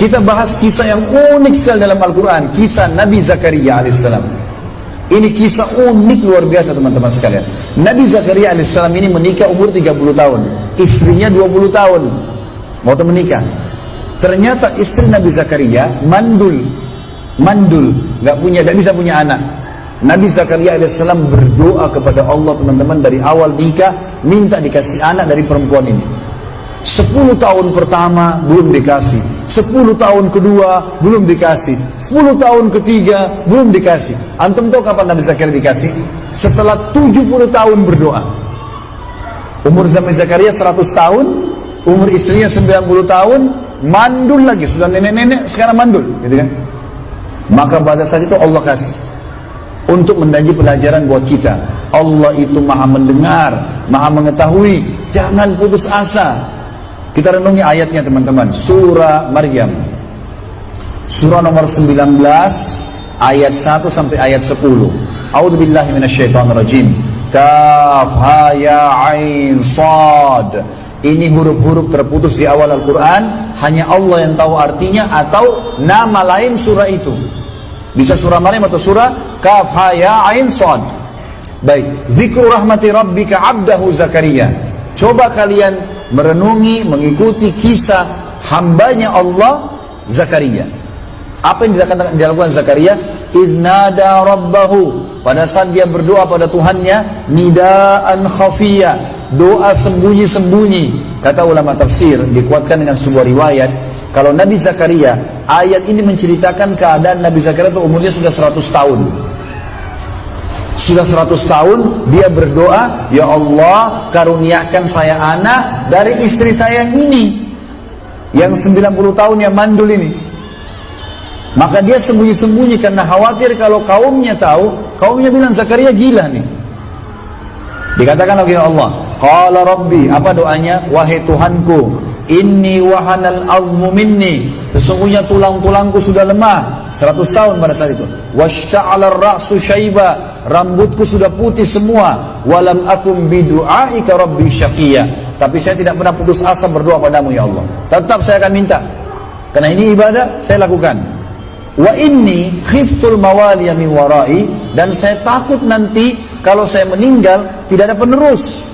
Kita bahas kisah yang unik sekali dalam Al-Quran, kisah Nabi Zakaria alaihissalam. Ini kisah unik luar biasa teman-teman sekalian. Nabi Zakaria alaihissalam ini menikah umur 30 tahun, istrinya 20 tahun waktu menikah. Ternyata istri Nabi Zakaria mandul, gak bisa punya anak. Nabi Zakaria alaihissalam berdoa kepada Allah teman-teman dari awal nikah, minta dikasih anak dari perempuan ini. 10 tahun pertama belum dikasih, 10 tahun kedua belum dikasih, 10 tahun ketiga belum dikasih. Antum tahu kapan Nabi Zakaria dikasih? Setelah 70 tahun berdoa. Umur Nabi Zakaria 100 tahun, umur istrinya 90 tahun, mandul lagi, sudah nenek-nenek sekarang mandul, gitu kan? Maka pada saat itu Allah kasih untuk menjadi pelajaran buat kita. Allah itu maha mendengar, maha mengetahui. Jangan putus asa. Kita renungi ayatnya teman-teman. Surah Maryam, surah nomor 19 ayat 1 sampai ayat 10. A'udzubillahi minasyaitonirrajim. Kaf ha ya ain sad. Ini huruf-huruf terputus di awal Al-Quran, hanya Allah yang tahu artinya atau nama lain surah itu. Bisa surah Maryam atau surah Kaf ha ya ain sad. Baik, zikru rahmati rabbika abdahu Zakaria. Coba kalian merenungi, mengikuti kisah hambanya Allah Zakaria. Apa yang dilakukan Zakaria? Idnada rabbahu, pada saat dia berdoa pada Tuhannya, nidaan khafiyah, doa sembunyi-sembunyi. Kata ulama tafsir, dikuatkan dengan sebuah riwayat, kalau Nabi Zakaria, ayat ini menceritakan keadaan Nabi Zakaria itu umurnya sudah 100 tahun. Sudah 100 tahun dia berdoa, ya Allah karuniakan saya anak dari istri saya yang ini, yang 90 tahun yang mandul ini. Maka dia sembunyi-sembunyi karena khawatir kalau kaumnya tahu, kaumnya bilang Zakaria gila nih. Dikatakan oleh Allah, qala rabbi, apa doanya? Wahai Tuhanku, inni wahanal azmu minni, sesungguhnya tulang-tulangku sudah lemah. 100 tahun pada saat itu. Washta'ala ar-ra'su syaiba, rambutku sudah putih semua. Walam akum bidu'aika rabbi syaqiyya, tapi saya tidak pernah putus asa berdoa padamu ya Allah. Tetap saya akan minta, karena ini ibadah saya lakukan. Wa inni khiftul mawaliya min warai, dan saya takut nanti kalau saya meninggal tidak ada penerus,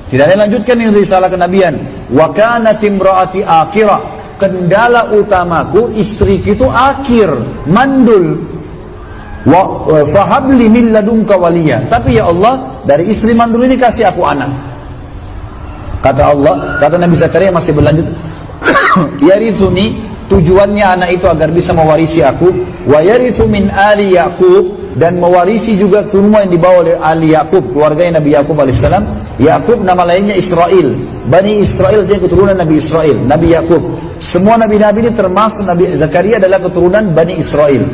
tidak ada yang lanjutkan yang risalah kenabian. Wa kanat imraati akhirah, kendala utamaku istriku itu akhir, mandul. Wa fahabli min ladunka waliya, tapi ya Allah dari istri mandul ini kasih aku anak. Kata Allah, kata Nabi Zakaria masih berlanjut, yarithuni, tujuannya anak itu agar bisa mewarisi aku, wa yarithu min ali Yaqub, dan mewarisi juga semua yang dibawa oleh ali Yaqub, keluarganya Nabi Yaqub alaihissalam. Yaqub nama lainnya Israel, Bani Israel, dia keturunan Nabi Israel, Nabi Yaqub. Semua nabi-nabi ini termasuk Nabi Zakaria adalah keturunan Bani Israel.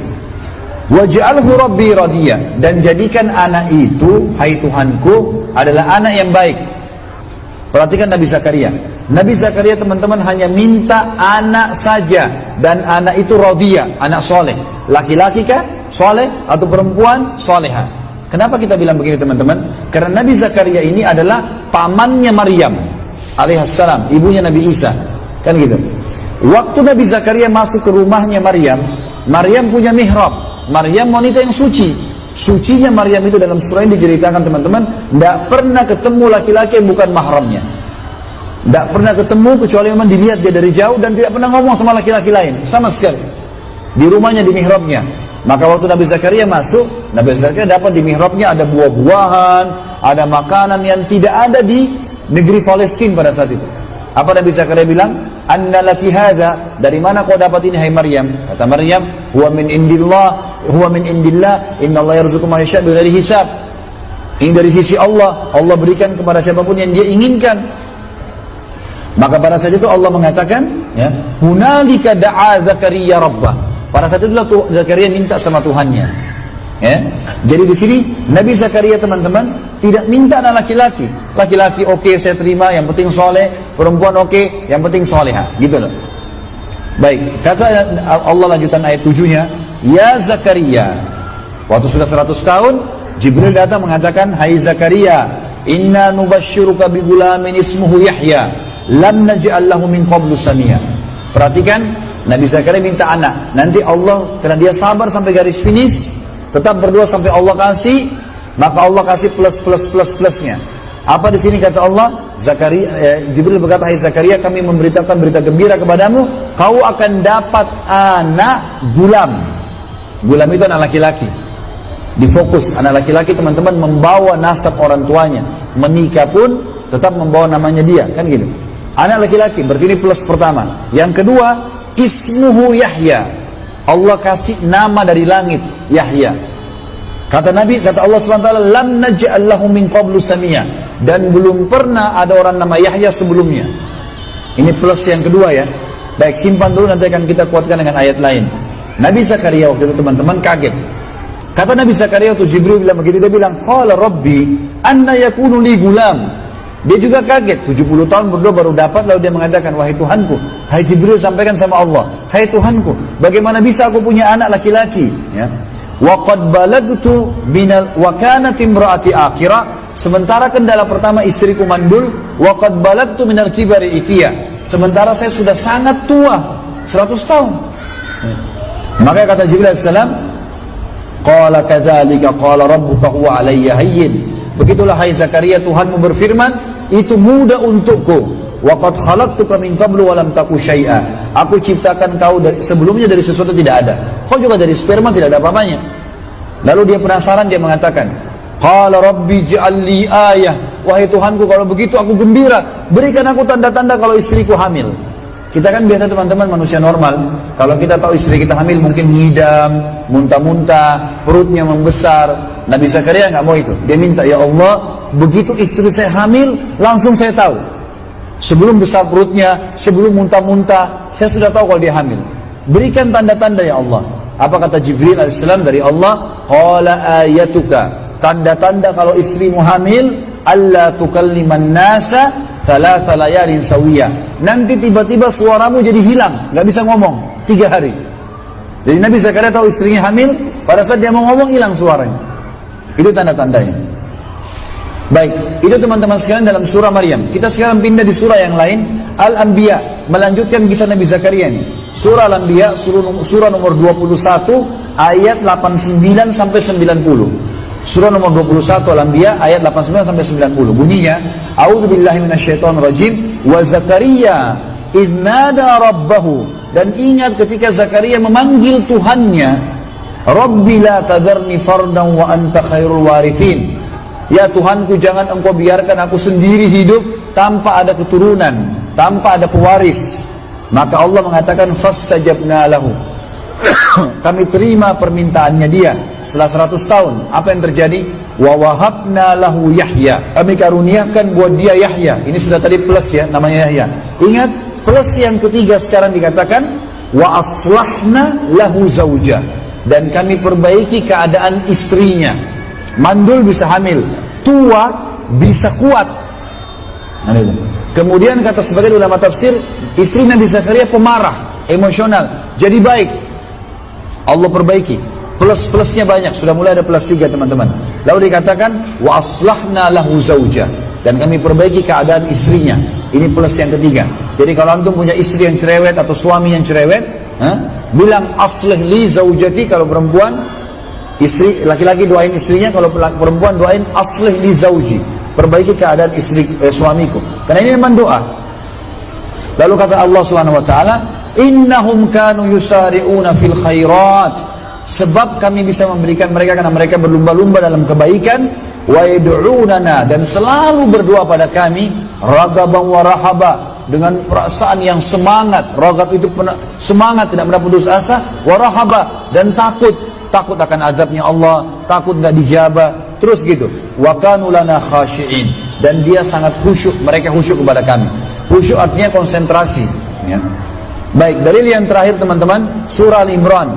Waj'alhu rabbi radiyah, dan jadikan anak itu, hai Tuhanku, adalah anak yang baik. Perhatikan Nabi Zakaria. Nabi Zakaria teman-teman hanya minta anak saja, dan anak itu radiyah, anak soleh. Laki-laki kah? Soleh, atau perempuan? Soleha. Kenapa kita bilang begini teman-teman? Karena Nabi Zakaria ini adalah pamannya Maryam alaihissalam, ibunya Nabi Isa, kan gitu. Waktu Nabi Zakaria masuk ke rumahnya Maryam, Maryam punya mihrab. Maryam wanita yang suci. Sucinya Maryam itu dalam surah ini diceritakan teman-teman, tidak pernah ketemu laki-laki yang bukan mahramnya. Tidak pernah ketemu kecuali memang dilihat dia dari jauh, dan tidak pernah ngomong sama laki-laki lain sama sekali. Di rumahnya, di mihrabnya. Maka waktu Nabi Zakaria masuk, Nabi Zakaria dapat di mihrabnya ada buah-buahan, ada makanan yang tidak ada di negeri Palestina pada saat itu. Apa Nabi Zakaria bilang? Anna laki hadha, dari mana kau dapat ini hai Maryam? Kata Maryam, huwa min indillah, inna Allah yarzuqu man yasha' bighairi hisab. Ini dari sisi Allah, Allah berikan kepada siapapun yang dia inginkan. Maka pada saat itu Allah mengatakan, ya, hunalika da'a Zakaria rabbah. Pada saat itulah Zakaria minta sama Tuhannya. Ya. Jadi di sini Nabi Zakaria teman-teman tidak minta anak laki-laki. Laki-laki oke, saya terima, yang penting soleh. Perempuan oke, yang penting soleha. Gitu loh. Baik, kata Allah lanjutan ayat 7-nya, ya Zakaria. Waktu sudah 100 tahun, Jibril datang mengatakan, hai Zakaria, inna nubashiruka bigulamin ismuhu Yahya, lam naj'al lahu min qablu samia. Perhatikan, Nabi Zakaria minta anak. Nanti Allah, karena dia sabar sampai garis finish, tetap berdoa sampai Allah kasih, maka Allah kasih plusnya. Apa di sini kata Allah? Jibril berkata, hai Zakaria, kami memberitakan berita gembira kepadamu, kau akan dapat anak gulam. Gulam itu anak laki-laki. Difokus, anak laki-laki teman-teman membawa nasab orang tuanya. Menikah pun tetap membawa namanya dia, kan gitu. Anak laki-laki, berarti ini plus pertama. Yang kedua, ismuhu Yahya. Allah kasih nama dari langit, Yahya. Kata Nabi, kata Allah SWT, lam naj'al lahu min qablu samia. Dan belum pernah ada orang nama Yahya sebelumnya. Ini plus yang kedua ya. Baik, simpan dulu, nanti akan kita kuatkan dengan ayat lain. Nabi Zakaria waktu itu teman-teman kaget. Kata Nabi Zakaria waktu Jibril bilang begitu, dia bilang, qala rabbi anna yakunu li gulam. Dia juga kaget, 70 tahun berdoa baru dapat, lalu dia mengatakan, wahai Tuhanku, hai Jibril sampaikan sama Allah, hai Tuhanku, bagaimana bisa aku punya anak laki-laki? Ya. Wa qad balagtu minal wa kanat imraati akhirah, sementara kendala pertama istriku mandul, wa qad balagtu minal kibari itiya, sementara saya sudah sangat tua, 100 tahun. Maka kata Jibril alaihissalam, qala kadzalika qala rabbuka huwa alayya hayyin. Begitulah hai Zakaria, Tuhanmu berfirman, itu mudah untukku. Wa qad khalaqtuka min qablu wa lam taku syai'a. Aku ciptakan kau dari sebelumnya dari sesuatu tidak ada. Kau juga dari sperma tidak ada apa-apanya. Lalu dia penasaran, dia mengatakan, qala rabbi ij'al li ayah. Wahai Tuhanku, kalau begitu aku gembira, berikan aku tanda-tanda kalau istriku hamil. Kita kan biasa teman-teman manusia normal, kalau kita tahu istri kita hamil mungkin ngidam, muntah-muntah, perutnya membesar. Nabi Zakaria nggak mau itu. Dia minta, ya Allah, begitu istri saya hamil, langsung saya tahu. Sebelum besar perutnya, sebelum muntah-muntah, saya sudah tahu kalau dia hamil. Berikan tanda-tanda ya Allah. Apa kata Jibril alaihissalam dari Allah? Qala ayatuka, tanda-tanda kalau istrimu hamil, alla tukalliman nasa thalatha layalin sawiyah. Nanti tiba-tiba suaramu jadi hilang, nggak bisa ngomong 3 hari. Jadi Nabi Zakaria tahu istrinya hamil, pada saat dia mau ngomong hilang suaranya. Itu tanda-tandanya. Baik, itu teman-teman sekalian dalam surah Maryam. Kita sekarang pindah di surah yang lain, Al-Anbiya, melanjutkan kisah Nabi Zakaria ini. Surah Al-Anbiya, surah nomor 21, ayat 89 sampai 90. Surah nomor 21 Al-Anbiya ayat 89 sampai 90. Bunyinya, A'udzubillahi minasyaitonirrajim, wa Zakaria idz nada rabbahu, dan ingat ketika Zakaria memanggil Tuhannya, Rabbi la tadarni fardan wa anta khairul warithin. Ya Tuhanku, jangan engkau biarkan aku sendiri hidup tanpa ada keturunan, tanpa ada pewaris. Maka Allah mengatakan fastajabna lahu. Kami terima permintaannya dia setelah 100 tahun. Apa yang terjadi? Wa wahabna lahu Yahya. Kami karuniakan buat dia Yahya. Ini sudah tadi plus ya, namanya Yahya. Ingat, plus yang ketiga sekarang dikatakan wa aslahna lahu zauja, dan kami perbaiki keadaan istrinya. Mandul bisa hamil, tua bisa kuat. Kemudian kata sebagian ulama tafsir, istri Nabi Zakaria pemarah, emosional, jadi baik. Allah perbaiki, plus-plusnya banyak, sudah mulai ada plus 3 teman-teman. Lalu dikatakan wa aslahna lahu zauja, dan kami perbaiki keadaan istrinya. Ini plus yang ketiga. Jadi kalau antum punya istri yang cerewet atau suami yang cerewet, bilang aslih li zaujati. Kalau perempuan, istri laki-laki doain istrinya, kalau perempuan doain aslih li zauji, perbaiki keadaan istri suamiku. Karena ini memang doa. Lalu kata Allah Subhanahu wa taala, innahum kanu yusari'una fil khairat, sebab kami bisa memberikan mereka karena mereka berlumba-lumba dalam kebaikan, wa yad'unana, dan selalu berdoa pada kami, ragaban wa rahaba, dengan perasaan yang semangat. Ragab itu semangat, tidak pernah putus asa, wa rahaba, dan takut akan azabnya Allah, takut nggak dijabah, terus gitu. Wa kanu lana khashi'in, dan dia sangat khusyuk, mereka khusyuk kepada kami. Khusyuk artinya konsentrasi ya. Baik, dalil yang terakhir teman-teman, surah Al-Imran.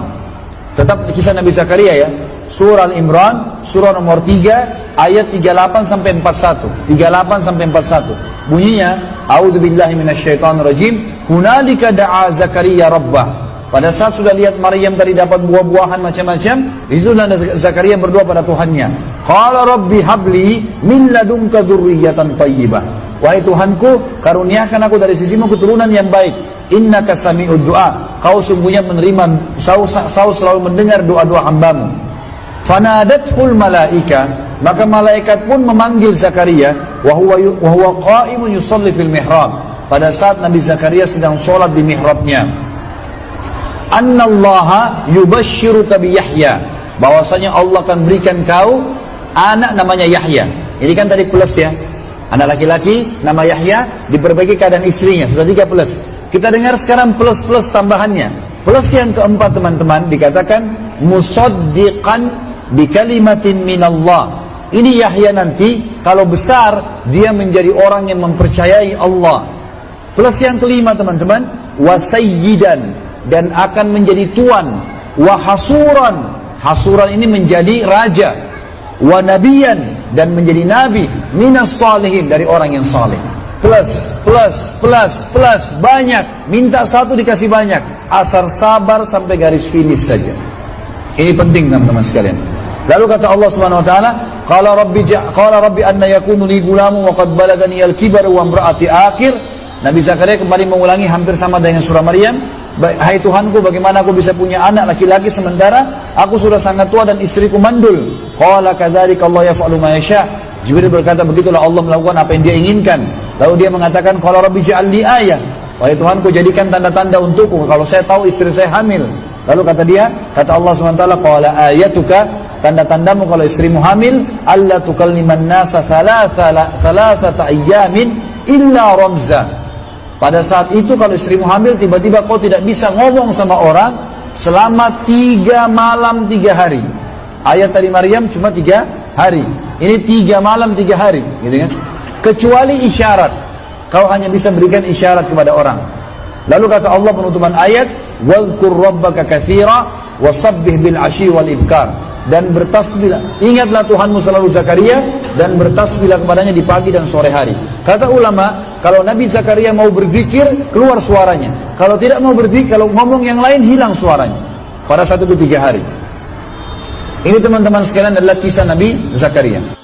Tetap kisah Nabi Zakaria ya. Surah Al-Imran, surah nomor 3, ayat 38 sampai 41. 38 sampai 41. Bunyinya, A'udzubillahi minasyaitonirrajim, hunalika da'a Zakaria rabbah. Pada saat sudah lihat Maryam tadi dapat buah-buahan macam-macam, itulah Zakaria berdoa pada Tuhannya. Qala rabbi habli min ladunka dzurriyyatan thayyibah. Wahai Tuhanku, karuniakan aku dari sisimu keturunan yang baik. innaka sami'ud du'a, kau sungguhnya menerima, kau selalu mendengar doa-doa hambamu. Fanadathul malaika, maka malaikat pun memanggil Zakaria, wa huwa qa'imun yusalli fil mihrab, pada saat Nabi Zakaria sedang sholat di mihrabnya. Annallaha yubashshiruka bi Yahya, bahwasanya Allah akan berikan kau anak namanya Yahya. Ini kan tadi plus ya, anak laki-laki nama Yahya, diperbaiki keadaan istrinya, sudah 3 plus. Kita dengar sekarang plus tambahannya. Plus yang keempat teman-teman, dikatakan musaddiqan bi kalimatin minallah. Ini Yahya nanti kalau besar dia menjadi orang yang mempercayai Allah. Plus yang kelima teman-teman, wasayyidan, dan akan menjadi tuan, wahasuran, hasuran ini menjadi raja, wa nabiyan, dan menjadi nabi, minas salihin, dari orang yang saleh. Plus, banyak, minta satu dikasih banyak, asal sabar sampai garis finish saja. Ini penting teman-teman sekalian. Lalu kata Allah Subhanahu wa taala, qala rabbi anna yakunu li gulamun wa qad balagani al-kibar wa imraati akhir. Nabi Zakaria kembali mengulangi hampir sama dengan surah Maryam. Hai Tuhanku, bagaimana aku bisa punya anak laki-laki sementara aku sudah sangat tua dan istriku mandul. Qala kadzalika Allah yaf'alu ma yasha. Jibril berkata, begitulah Allah melakukan apa yang dia inginkan. Lalu dia mengatakan, qala rabbi ij'al li ayah, wahai Tuhanku jadikan tanda-tanda untukku kalau saya tahu istri saya hamil. Lalu kata Allah SWT, qala ayatuka, tanda-tandamu kalau istrimu hamil, alla tukalliman nasa thalathata ayyamin illa ramza. Pada saat itu kalau istrimu hamil, tiba-tiba kau tidak bisa ngomong sama orang selama 3 malam 3 hari. Ayat tadi Maryam cuma 3 hari. Ini 3 malam 3 hari, gitu kan? Kecuali isyarat, kau hanya bisa berikan isyarat kepada orang. Lalu kata Allah penutupan ayat, wadhkur rabbaka katsira wasabbih bil asyi wal ibkar, dan bertasbihlah, ingatlah Tuhanmu selalu Zakaria, dan bertasbihlah kepadanya di pagi dan sore hari. Kata ulama, kalau Nabi Zakaria mau berzikir, keluar suaranya. Kalau tidak mau berzikir, kalau ngomong yang lain, hilang suaranya. Pada saat itu 3 hari. Ini teman-teman sekalian adalah kisah Nabi Zakaria.